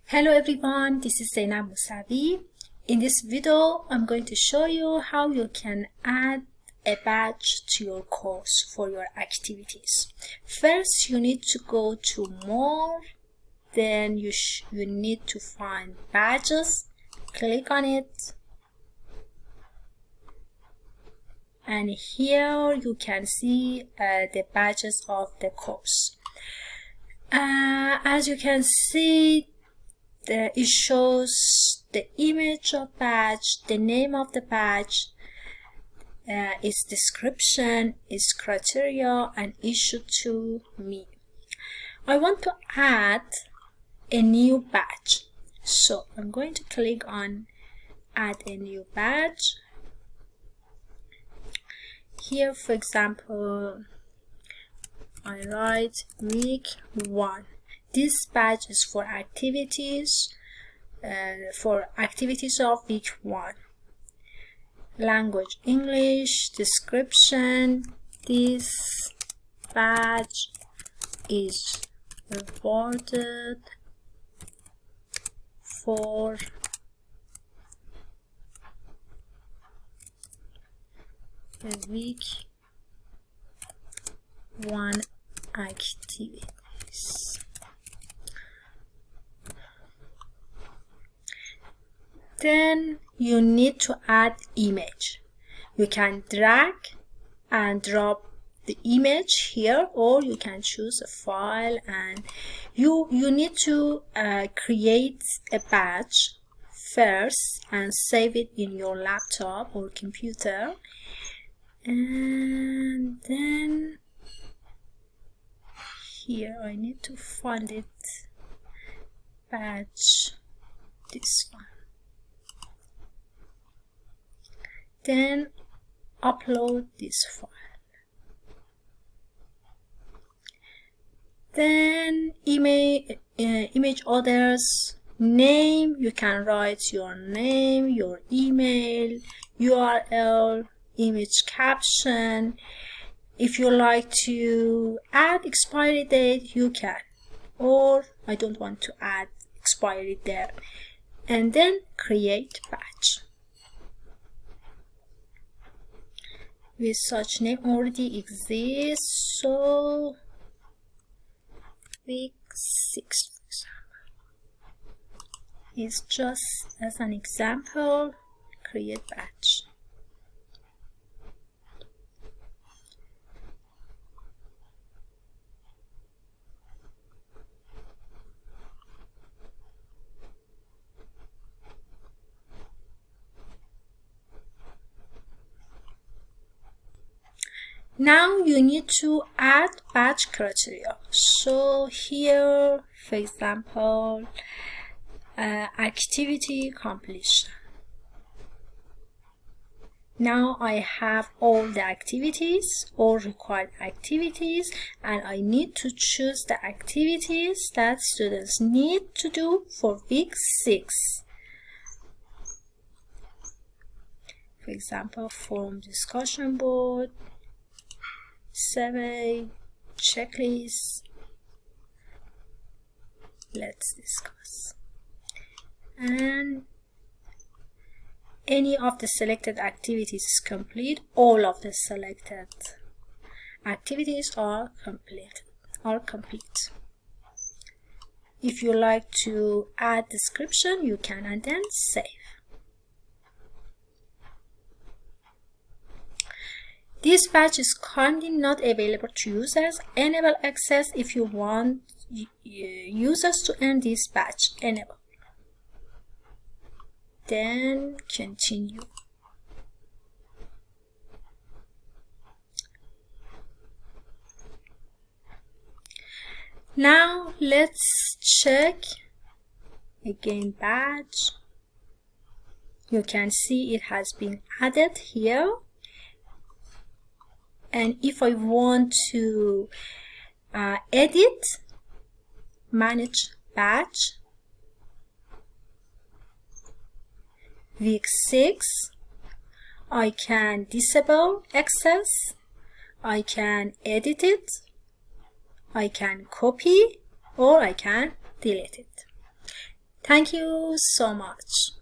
Hello everyone, this is Zainab Musavi. In this video, I'm going to show you how you can add a badge to your course for your activities. First, you need to go to More, then you need to find badges, click on it, and here you can see the badges of the course. As you can see, it shows the image of badge, the name of the badge, its description, its criteria, and issued to me. I want to add a new badge, so I'm going to click on add a new badge. Here, for example, I write week 1. This badge is for activities of week 1. Language English. Description: this badge is awarded for the week 1 activities. Then you need to add image. You can drag and drop the image here, or you can choose a file, and you need to create a badge first and save it in your laptop or computer, and then here I need to find it, badge, this one. Then upload this file. Then image others, name, you can write your name, your email, URL, image caption. If you like to add expiry date, you can, or I don't want to add expiry there. And then create badge. With such name already exists, so week 6, for example, is just as an example. Create badge. Now you need to add badge criteria. So here, for example, activity completion. Now I have all the activities, all required activities, and I need to choose the activities that students need to do for week 6. For example, forum discussion board, survey, checklist. Let's discuss. And any of the selected activities is complete. All of the selected activities are complete. If you like to add description, you can, and then save. This badge is currently not available to users. Enable access if you want users to earn this badge. Enable. Then continue. Now let's check again badge. You can see it has been added here. And if I want to edit, manage badge, week 6, I can disable access, I can edit it, I can copy, or I can delete it. Thank you so much.